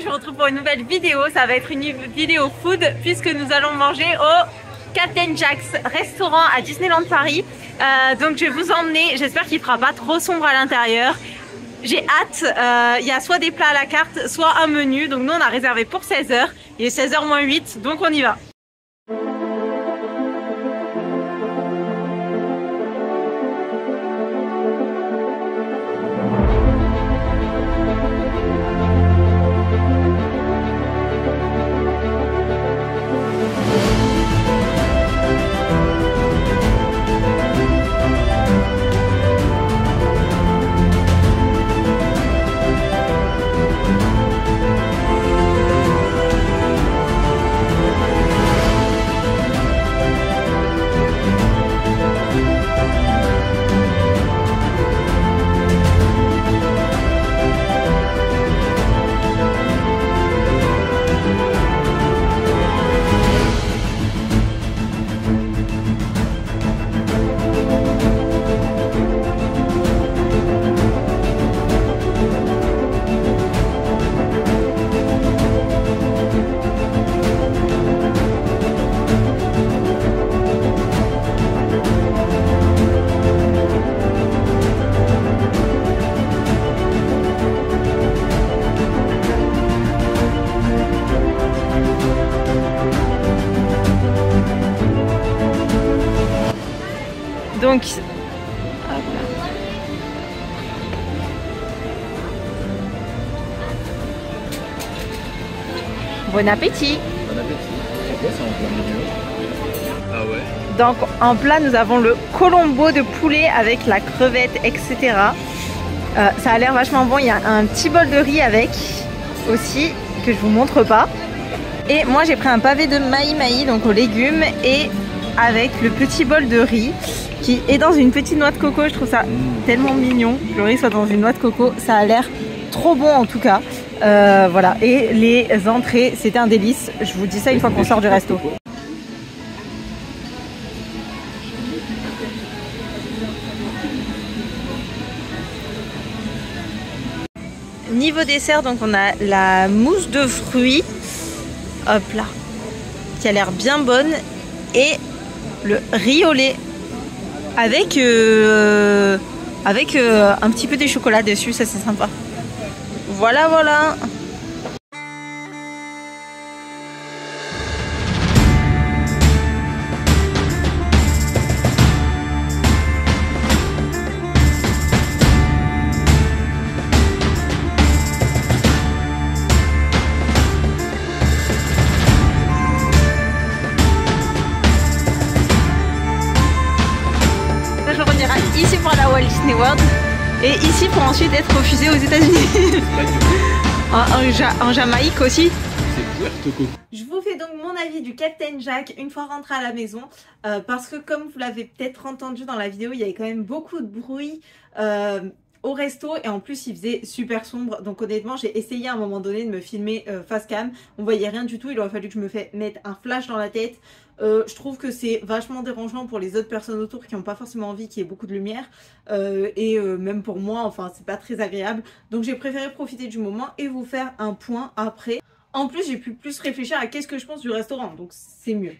je vous retrouve pour une nouvelle vidéo. Ça va être une vidéo food puisque nous allons manger au Captain Jack's restaurant à Disneyland Paris. Donc je vais vous emmener, j'espère qu'il fera pas trop sombre à l'intérieur. J'ai hâte, il y a soit des plats à la carte, soit un menu. Donc nous on a réservé pour 16 h. Il est 16 h moins 8, donc on y va. Donc, hop là. Bon appétit. Bon appétit. C'est quoi ça en plein milieu? Ah ouais. Donc en plat nous avons le colombo de poulet avec la crevette, etc. Ça a l'air vachement bon. Il y a un petit bol de riz avec aussi que je vous montre pas. Et moi j'ai pris un pavé de maï donc aux légumes et avec le petit bol de riz qui est dans une petite noix de coco. Je trouve ça tellement mignon que le riz soit dans une noix de coco. Ça a l'air trop bon en tout cas. Voilà, et les entrées c'était un délice. Je vous dis ça une fois qu'on sort du resto. Niveau dessert, donc on a la mousse de fruits, hop là, qui a l'air bien bonne, et le riz au lait avec un petit peu de chocolat dessus, ça c'est sympa. Voilà, voilà. Ici pour la Walt Disney World et ici pour ensuite être refusé aux États-Unis. en Jamaïque aussi. C'est Puerto Coco. Je vous fais donc mon avis du Captain Jack une fois rentré à la maison parce que comme vous l'avez peut-être entendu dans la vidéo, il y avait quand même beaucoup de bruit au resto et en plus il faisait super sombre. Donc honnêtement j'ai essayé à un moment donné de me filmer face cam, on voyait rien du tout. Il aurait fallu que je me mette un flash dans la tête. Je trouve que c'est vachement dérangeant pour les autres personnes autour qui n'ont pas forcément envie qu'il y ait beaucoup de lumière même pour moi, enfin c'est pas très agréable. Donc j'ai préféré profiter du moment et vous faire un point après. En plus j'ai pu plus réfléchir à qu'est-ce que je pense du restaurant, donc c'est mieux.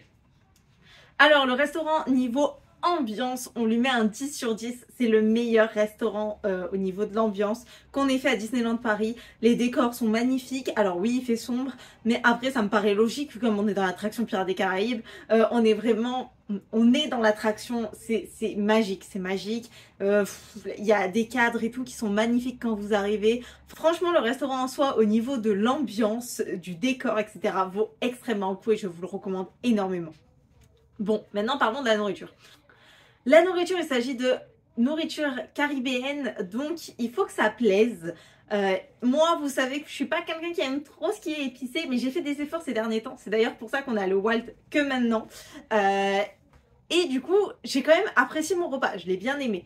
Alors le restaurant niveau ambiance, on lui met un 10 sur 10. C'est le meilleur restaurant au niveau de l'ambiance qu'on ait fait à Disneyland Paris. Les décors sont magnifiques. Alors oui, il fait sombre, mais après ça me paraît logique comme on est dans l'attraction Pirates des Caraïbes. On est dans l'attraction, c'est magique, c'est magique. Il y a des cadres et tout qui sont magnifiques quand vous arrivez. Franchement, le restaurant en soi, au niveau de l'ambiance, du décor, etc. vaut extrêmement le coup et je vous le recommande énormément. Bon, maintenant parlons de la nourriture. La nourriture, il s'agit de nourriture caribéenne, donc il faut que ça plaise. Moi, vous savez que je suis pas quelqu'un qui aime trop ce qui est épicé, mais j'ai fait des efforts ces derniers temps. C'est d'ailleurs pour ça qu'on a le Walt que maintenant. Et du coup, j'ai quand même apprécié mon repas, je l'ai bien aimé.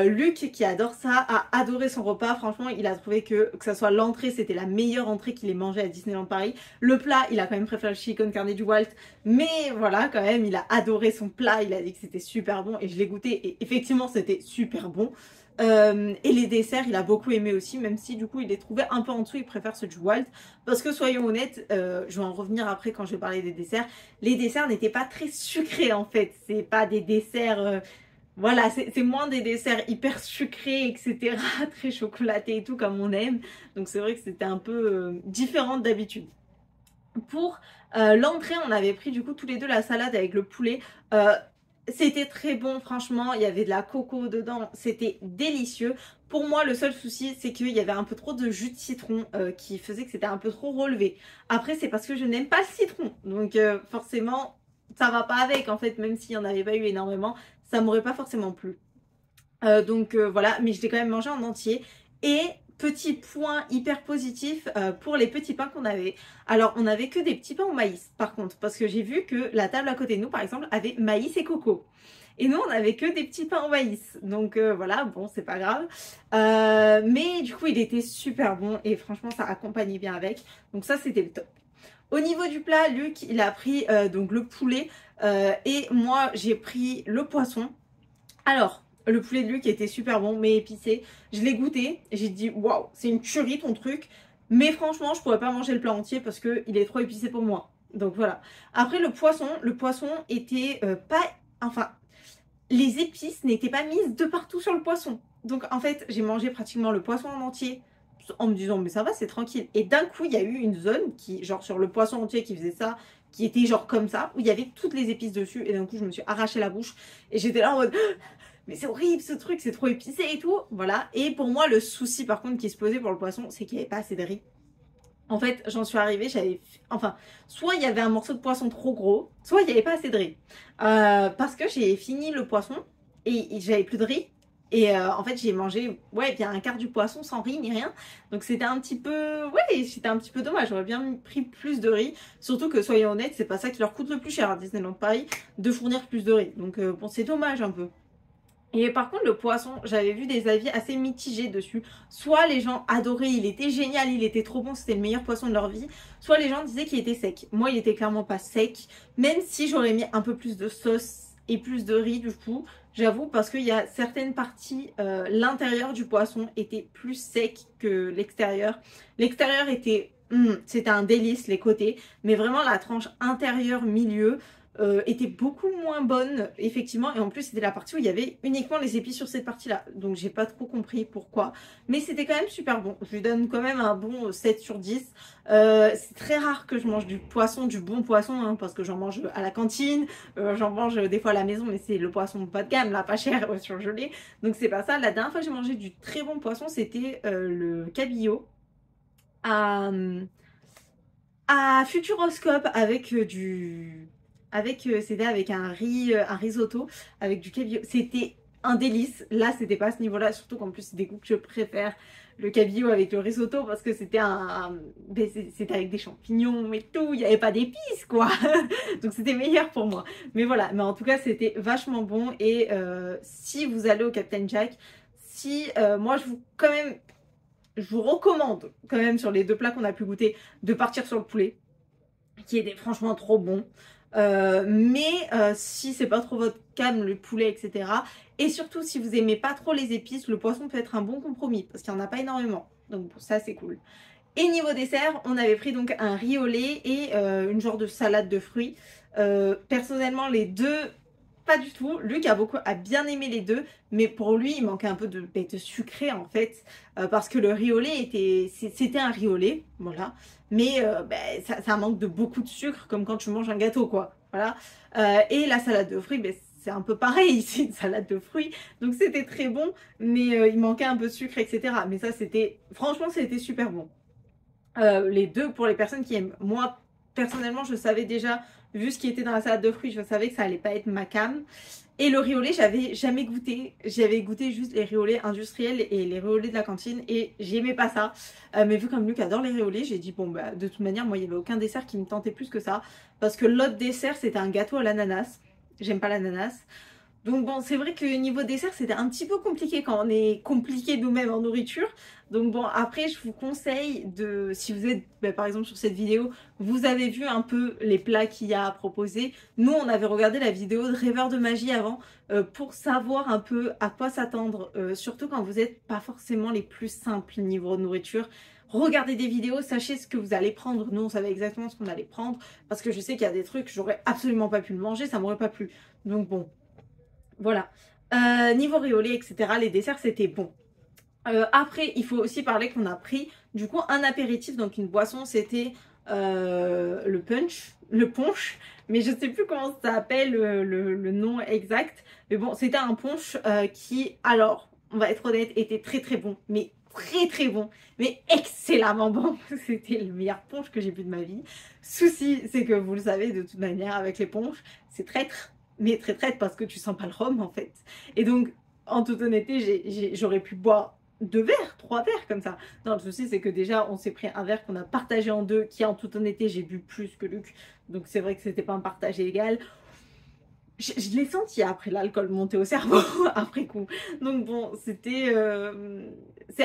Luc, qui adore ça, a adoré son repas. Franchement, il a trouvé que ça soit l'entrée, c'était la meilleure entrée qu'il ait mangée à Disneyland Paris. Le plat, il a quand même préféré le chili con carne du Walt. Mais voilà, quand même, il a adoré son plat. Il a dit que c'était super bon et je l'ai goûté. Et effectivement, c'était super bon. Et les desserts, il a beaucoup aimé aussi, même si du coup il les trouvait un peu en dessous, il préfère ceux du Walt. Parce que soyons honnêtes, je vais en revenir après quand je vais parler des desserts, les desserts n'étaient pas très sucrés en fait. C'est pas des desserts, voilà, c'est moins des desserts hyper sucrés, etc. Très chocolatés et tout comme on aime. Donc c'est vrai que c'était un peu différent d'habitude. Pour l'entrée, on avait pris du coup tous les deux la salade avec le poulet. C'était très bon, franchement. Il y avait de la coco dedans. C'était délicieux. Pour moi, le seul souci, c'est qu'il y avait un peu trop de jus de citron qui faisait que c'était un peu trop relevé. Après, c'est parce que je n'aime pas le citron. Donc forcément, ça va pas avec. En fait, même s'il n'y en avait pas eu énormément, ça m'aurait pas forcément plu. Voilà, mais je l'ai quand même mangé en entier. Et petit point hyper positif pour les petits pains qu'on avait. Alors, on n'avait que des petits pains au maïs, par contre, parce que j'ai vu que la table à côté de nous, par exemple, avait maïs et coco. Et nous, on n'avait que des petits pains au maïs. Donc voilà, bon, c'est pas grave. Mais du coup, il était super bon et franchement, ça accompagnait bien avec. Donc ça, c'était le top. Au niveau du plat, Luc, il a pris donc le poulet et moi, j'ai pris le poisson. Alors, le poulet de Luc était super bon, mais épicé. Je l'ai goûté, j'ai dit waouh, c'est une tuerie ton truc. Mais franchement, je pourrais pas manger le plat entier parce qu'il est trop épicé pour moi. Donc voilà. Après, le poisson était pas. Enfin, les épices n'étaient pas mises de partout sur le poisson. Donc en fait, j'ai mangé pratiquement le poisson en entier en me disant mais ça va, c'est tranquille. Et d'un coup, il y a eu une zone qui, genre sur le poisson entier qui faisait ça, qui était genre comme ça, où il y avait toutes les épices dessus. Et d'un coup, je me suis arraché la bouche et j'étais là en mode mais c'est horrible ce truc, c'est trop épicé et tout. Voilà. Et pour moi, le souci par contre qui se posait pour le poisson, c'est qu'il n'y avait pas assez de riz. En fait, j'en suis arrivée, enfin, soit il y avait un morceau de poisson trop gros, soit il n'y avait pas assez de riz. Parce que j'ai fini le poisson et j'avais plus de riz. Et en fait, j'ai mangé, ouais, bien un quart du poisson sans riz ni rien. Donc c'était un petit peu, ouais, c'était un petit peu dommage. J'aurais bien pris plus de riz. Surtout que, soyons honnêtes, c'est pas ça qui leur coûte le plus cher à Disneyland Paris, de fournir plus de riz. Donc bon, c'est dommage un peu. Et par contre, le poisson, j'avais vu des avis assez mitigés dessus. Soit les gens adoraient, il était génial, il était trop bon, c'était le meilleur poisson de leur vie. Soit les gens disaient qu'il était sec. Moi, il était clairement pas sec. Même si j'aurais mis un peu plus de sauce et plus de riz du coup. J'avoue, parce qu'il y a certaines parties, l'intérieur du poisson était plus sec que l'extérieur. L'extérieur était, c'était un délice, les côtés. Mais vraiment, la tranche intérieure, milieu, était beaucoup moins bonne effectivement, et en plus c'était la partie où il y avait uniquement les épices sur cette partie là, donc j'ai pas trop compris pourquoi, mais c'était quand même super bon. Je lui donne quand même un bon 7 sur 10. C'est très rare que je mange du poisson, du bon poisson, hein, parce que j'en mange à la cantine, j'en mange des fois à la maison, mais c'est le poisson pas de gamme là, pas cher, surgelé, donc c'est pas ça. La dernière fois que j'ai mangé du très bon poisson, c'était le cabillaud à Futuroscope avec c'était avec un risotto avec du cabillaud. C'était un délice. Là, c'était pas à ce niveau-là, surtout qu'en plus, c'est des goûts que je préfère. Le cabillaud avec le risotto parce que c'était c'était avec des champignons et tout, il n'y avait pas d'épices quoi. Donc c'était meilleur pour moi. Mais voilà, mais en tout cas, c'était vachement bon. Et si vous allez au Captain Jack, moi je vous recommande quand même sur les deux plats qu'on a pu goûter de partir sur le poulet qui était franchement trop bon. Si c'est pas trop votre cam, le poulet, etc. Et surtout, si vous aimez pas trop les épices, le poisson peut être un bon compromis parce qu'il n'y en a pas énormément. Donc ça, c'est cool. Et niveau dessert, on avait pris donc un riz au lait et une genre de salade de fruits. Personnellement, les deux, pas du tout. Luc a bien aimé les deux, mais pour lui, il manquait un peu de sucré en fait, parce que le riz au lait c'était un riz au lait, voilà. Mais ça manque de beaucoup de sucre, comme quand tu manges un gâteau, quoi. Voilà. Et la salade de fruits, c'est un peu pareil, c'est une salade de fruits, donc c'était très bon, mais il manquait un peu de sucre, etc. Mais ça, franchement, c'était super bon. Les deux, pour les personnes qui aiment. Moi, personnellement, je savais déjà, vu ce qui était dans la salade de fruits, je savais que ça allait pas être ma came. Et le riz au lait, j'avais jamais goûté. J'avais goûté juste les riz au lait industriels et les riz au lait de la cantine et j'aimais pas ça. Mais vu comme Luc adore les riz au lait, j'ai dit bon bah de toute manière, moi il y avait aucun dessert qui me tentait plus que ça. Parce que l'autre dessert, c'était un gâteau à l'ananas. J'aime pas l'ananas. Donc bon, c'est vrai que niveau dessert, c'était un petit peu compliqué quand on est compliqué nous-mêmes en nourriture. Donc bon, après, je vous conseille de, si vous êtes, par exemple sur cette vidéo, vous avez vu un peu les plats qu'il y a à proposer. Nous, on avait regardé la vidéo de Rêveur de magie avant pour savoir un peu à quoi s'attendre, surtout quand vous n'êtes pas forcément les plus simples niveau nourriture. Regardez des vidéos, sachez ce que vous allez prendre. Nous, on savait exactement ce qu'on allait prendre parce que je sais qu'il y a des trucs, j'aurais absolument pas pu le manger, ça m'aurait pas plu. Donc bon, voilà. Niveau riolé, etc., les desserts, c'était bon. Après, il faut aussi parler qu'on a pris du coup un apéritif, donc une boisson, c'était le punch, mais je sais plus comment ça s'appelle le nom exact. Mais bon, c'était un punch qui, alors, on va être honnête, était très très bon, mais très bon, mais excellemment bon. C'était le meilleur punch que j'ai bu de ma vie. Souci, c'est que vous le savez de toute manière, avec les punchs, c'est traître, mais très traître parce que tu sens pas le rhum en fait. Et donc, en toute honnêteté, j'aurais pu boire 2 verres, 3 verres comme ça. Non, le souci c'est que déjà on s'est pris un verre qu'on a partagé en deux, qui en toute honnêteté j'ai bu plus que Luc, donc c'est vrai que c'était pas un partage égal. Je l'ai senti après l'alcool monter au cerveau après coup. Donc bon, c'était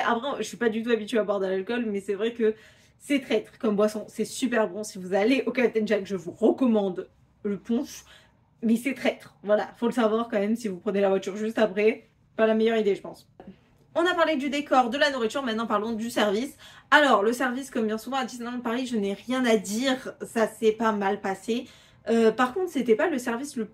après je suis pas du tout habituée à boire de l'alcool, mais c'est vrai que c'est traître comme boisson, c'est super bon. Si vous allez au Captain Jack, je vous recommande le punch, mais c'est traître. Voilà, faut le savoir quand même si vous prenez la voiture juste après, pas la meilleure idée je pense. On a parlé du décor, de la nourriture, maintenant parlons du service. Alors, le service, comme bien souvent à Disneyland Paris, je n'ai rien à dire, ça s'est pas mal passé. Par contre, c'était pas le service le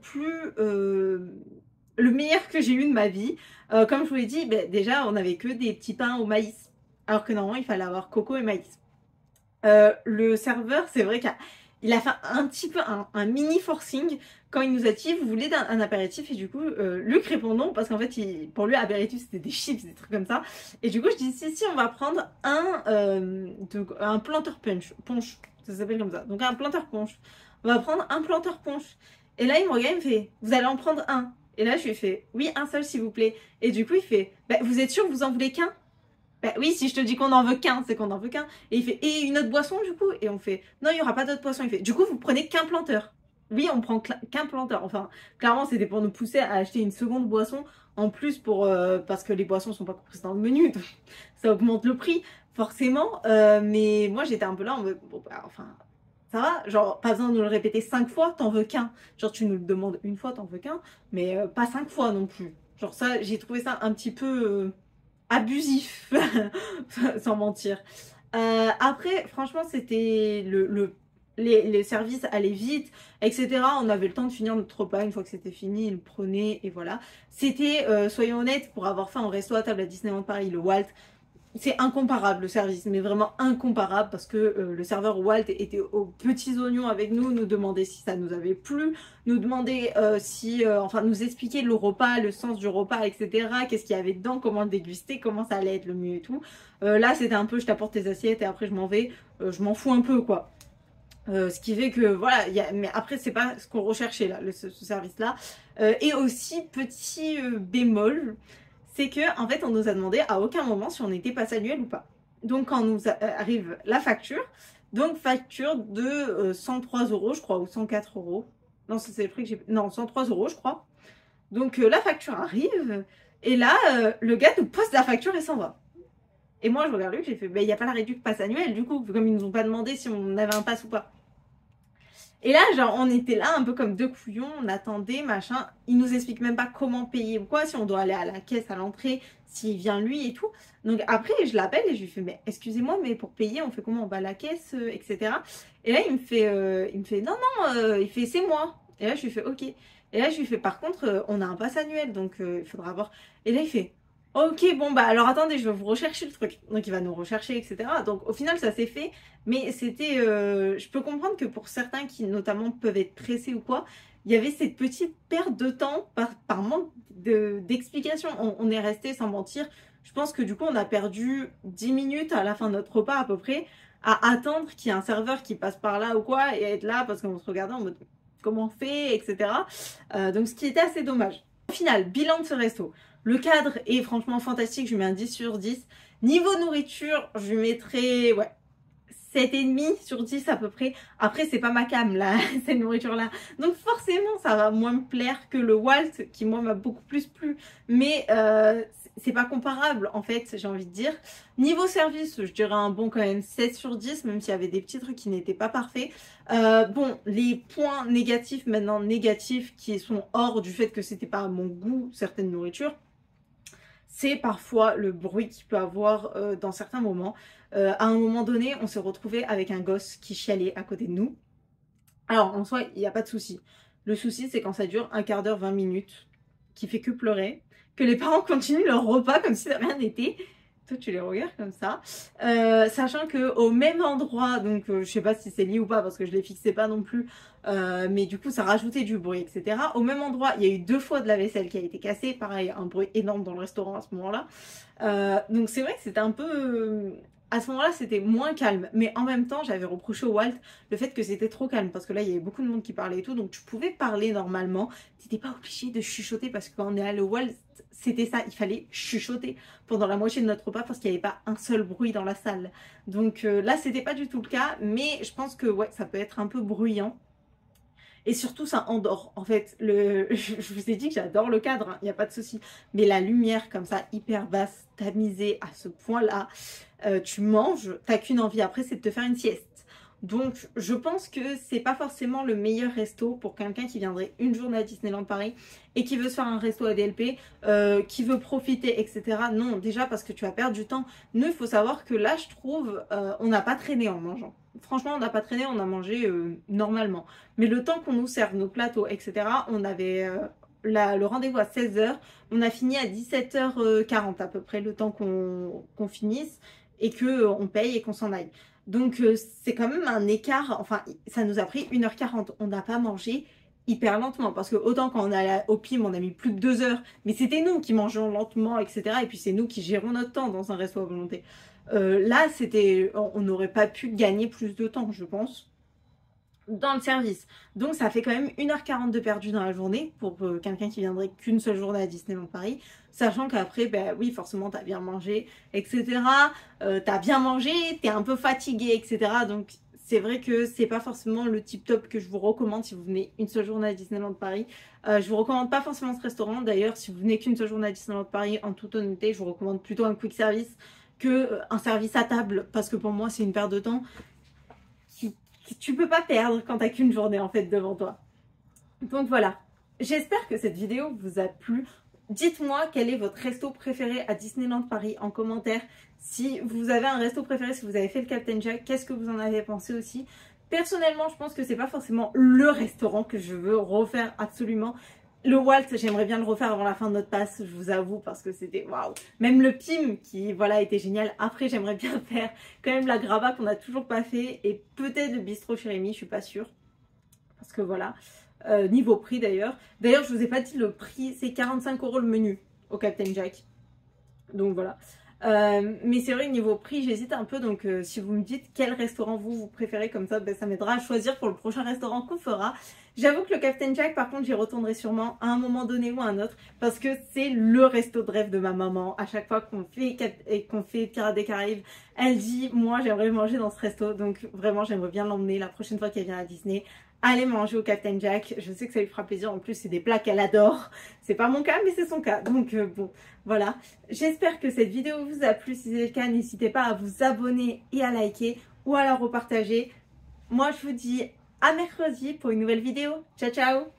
meilleur que j'ai eu de ma vie. Comme je vous l'ai dit, déjà, on n'avait que des petits pains au maïs, alors que normalement, il fallait avoir coco et maïs. Le serveur, c'est vrai qu'il a fait un petit peu un mini forcing quand il nous a dit vous voulez un apéritif, et du coup Luc répond non parce qu'en fait pour lui apéritif c'était des chips, des trucs comme ça, et du coup je dis si on va prendre un planteur punch, ça s'appelle comme ça, donc un planteur punch, on va prendre un planteur punch. Et là il me regarde, il me fait vous allez en prendre un, et là je lui fais oui, un seul s'il vous plaît, et du coup il fait vous êtes sûr que vous en voulez qu'un? Oui, si je te dis qu'on en veut qu'un, c'est qu'on en veut qu'un. Et il fait, et une autre boisson du coup? Et on fait, non, il n'y aura pas d'autre boisson. Il fait, du coup, vous prenez qu'un planteur. Oui, on prend qu'un planteur. Enfin, clairement, c'était pour nous pousser à acheter une seconde boisson en plus parce que les boissons sont pas comprises dans le menu. Donc ça augmente le prix, forcément. Mais moi, j'étais un peu là en mode, bon, enfin, ça va. Genre, pas besoin de nous le répéter 5 fois, t'en veux qu'un. Genre, tu nous le demandes une fois, t'en veux qu'un. Mais pas 5 fois non plus. Genre, ça, j'ai trouvé ça un petit peu abusif, sans mentir. Après, franchement, c'était les services allaient vite, etc. On avait le temps de finir notre repas. Une fois que c'était fini, ils le prenaient et voilà. C'était, soyons honnêtes, pour avoir fait un resto à table à Disneyland Paris, le Walt, c'est incomparable le service, mais vraiment incomparable, parce que le serveur Walt était aux petits oignons avec nous, nous demandait si ça nous avait plu, nous demandait enfin nous expliquer le repas, le sens du repas, etc. Qu'est-ce qu'il y avait dedans, comment le déguster, comment ça allait être le mieux et tout. Là c'était un peu je t'apporte tes assiettes et après je m'en vais, je m'en fous un peu quoi. Ce qui fait que voilà, mais après c'est pas ce qu'on recherchait là, ce service là. Et aussi petit bémol, c'est que en fait on nous a demandé à aucun moment si on était pass annuel ou pas. Donc quand nous arrive la facture, donc facture de 103 € je crois, ou 104 €. Non, c'est le prix que j'ai... Non, 103 € je crois. Donc la facture arrive, et là le gars nous pose la facture et s'en va. Et moi je regarde lui, j'ai fait, il n'y a pas la réduction pass annuel du coup, comme ils nous ont pas demandé si on avait un pass ou pas. Et là, genre, on était là un peu comme deux couillons, on attendait, machin. Il nous explique même pas comment payer ou quoi, si on doit aller à la caisse à l'entrée, s'il vient lui et tout. Donc après, je l'appelle et je lui fais, mais excusez-moi, mais pour payer, on fait comment? On va à la caisse, etc. Et là, il me fait, non, il fait, c'est moi. Et là, je lui fais, ok. Et là, je lui fais, par contre, on a un pass annuel, donc il faudra voir. Et là, il fait, ok, bon, alors attendez, je vais vous rechercher le truc. Donc il va nous rechercher, etc. Donc au final, ça s'est fait. Mais c'était, je peux comprendre que pour certains qui notamment peuvent être pressés ou quoi, il y avait cette petite perte de temps par manque d'explication. On est resté, sans mentir, je pense que du coup on a perdu 10 minutes à la fin de notre repas à peu près, à attendre qu'il y ait un serveur qui passe par là ou quoi, et être là parce qu'on se regardait en mode comment on fait, etc. Donc ce qui était assez dommage. Au final, bilan de ce resto. Le cadre est franchement fantastique, je lui mets un 10 sur 10. Niveau nourriture, je lui mettrais, ouais, 7,5 sur 10 à peu près. Après, c'est pas ma came, là, cette nourriture-là. Donc forcément, ça va moins me plaire que le Walt, qui moi m'a beaucoup plus plu. Mais c'est pas comparable, en fait, j'ai envie de dire. Niveau service, je dirais un bon quand même 7 sur 10, même s'il y avait des petits trucs qui n'étaient pas parfaits. Bon, les points négatifs, maintenant négatifs, qui sont hors du fait que c'était pas à mon goût, certaines nourritures, c'est parfois le bruit qu'il peut avoir dans certains moments. À un moment donné, on s'est retrouvé avec un gosse qui chialait à côté de nous. Alors, en soi, il n'y a pas de souci. Le souci, c'est quand ça dure un quart d'heure, 20 minutes, qui fait que pleurer, que les parents continuent leur repas comme si de rien n'était. Toi, tu les regardes comme ça. Sachant qu'au même endroit, donc je sais pas si c'est lié ou pas parce que je les fixais pas non plus, mais du coup ça rajoutait du bruit, etc. Au même endroit, il y a eu 2 fois de la vaisselle qui a été cassée. Pareil, un bruit énorme dans le restaurant à ce moment-là. Donc c'est vrai que c'était un peu... à ce moment-là, c'était moins calme. Mais en même temps, j'avais reproché au Walt le fait que c'était trop calme. Parce que là, il y avait beaucoup de monde qui parlait et tout. Donc tu pouvais parler normalement. Tu n'étais pas obligé de chuchoter parce que quand on est allé au Walt, c'était ça, il fallait chuchoter pendant la moitié de notre repas parce qu'il n'y avait pas un seul bruit dans la salle. Donc là, c'était pas du tout le cas, mais je pense que ouais, ça peut être un peu bruyant. Et surtout, ça endort. En fait, je vous ai dit que j'adore le cadre, il n'y a pas de souci. Mais la lumière comme ça, hyper basse, tamisée à ce point-là, tu manges, t'as qu'une envie après, c'est de te faire une sieste. Donc, je pense que c'est pas forcément le meilleur resto pour quelqu'un qui viendrait une journée à Disneyland Paris et qui veut se faire un resto à DLP, qui veut profiter, etc. Non, déjà parce que tu vas perdre du temps. Nous, il faut savoir que là, je trouve, on n'a pas traîné en mangeant. Franchement, on n'a pas traîné, on a mangé normalement. Mais le temps qu'on nous serve nos plateaux, etc., on avait le rendez-vous à 16h. On a fini à 17h40 à peu près, le temps qu'on finisse et qu'on paye et qu'on s'en aille. Donc c'est quand même un écart, enfin ça nous a pris 1h40, on n'a pas mangé hyper lentement parce que autant quand on est au PIM on a mis plus de 2 heures, mais c'était nous qui mangeons lentement, etc. Et puis c'est nous qui gérons notre temps dans un resto à volonté. Là on n'aurait pas pu gagner plus de temps je pense dans le service. Donc ça fait quand même 1h40 de perdu dans la journée pour quelqu'un qui viendrait qu'une seule journée à Disneyland Paris, sachant qu'après, ben oui, forcément, t'as bien mangé, etc. T'as bien mangé, t'es un peu fatigué, etc. Donc c'est vrai que c'est pas forcément le tip top que je vous recommande si vous venez une seule journée à Disneyland Paris. Je vous recommande pas forcément ce restaurant. D'ailleurs, si vous venez qu'une seule journée à Disneyland Paris, en toute honnêteté, je vous recommande plutôt un quick service que un service à table, parce que pour moi, c'est une perte de temps tu peux pas perdre quand t'as qu'une journée en fait devant toi. Donc voilà, j'espère que cette vidéo vous a plu. Dites-moi quel est votre resto préféré à Disneyland Paris en commentaire. Si vous avez un resto préféré, si vous avez fait le Captain Jack, qu'est-ce que vous en avez pensé aussi? Personnellement, je pense que c'est pas forcément le restaurant que je veux refaire absolument. Le Walt, j'aimerais bien le refaire avant la fin de notre passe, je vous avoue, parce que c'était waouh. Même le PIM, qui voilà était génial. Après, j'aimerais bien faire quand même la Grava qu'on n'a toujours pas fait, et peut-être le bistrot chez Rémi, je suis pas sûre, parce que voilà. Niveau prix d'ailleurs. D'ailleurs, je vous ai pas dit le prix, c'est 45 € le menu au Captain Jack. Donc voilà. Mais c'est vrai que niveau prix j'hésite un peu, donc si vous me dites quel restaurant vous préférez, comme ça ben, ça m'aidera à choisir pour le prochain restaurant qu'on fera. J'avoue que le Captain Jack par contre j'y retournerai sûrement à un moment donné ou à un autre, parce que c'est le resto de rêve de ma maman. À chaque fois qu'on fait Pirates des Caraïbes, elle dit moi j'aimerais manger dans ce resto, donc vraiment j'aimerais bien l'emmener la prochaine fois qu'elle vient à Disney. Allez manger au Captain Jack, je sais que ça lui fera plaisir, en plus c'est des plats qu'elle adore. C'est pas mon cas mais c'est son cas, donc bon voilà. J'espère que cette vidéo vous a plu, si c'est le cas n'hésitez pas à vous abonner et à liker ou à la repartager. Moi je vous dis à mercredi pour une nouvelle vidéo, ciao ciao.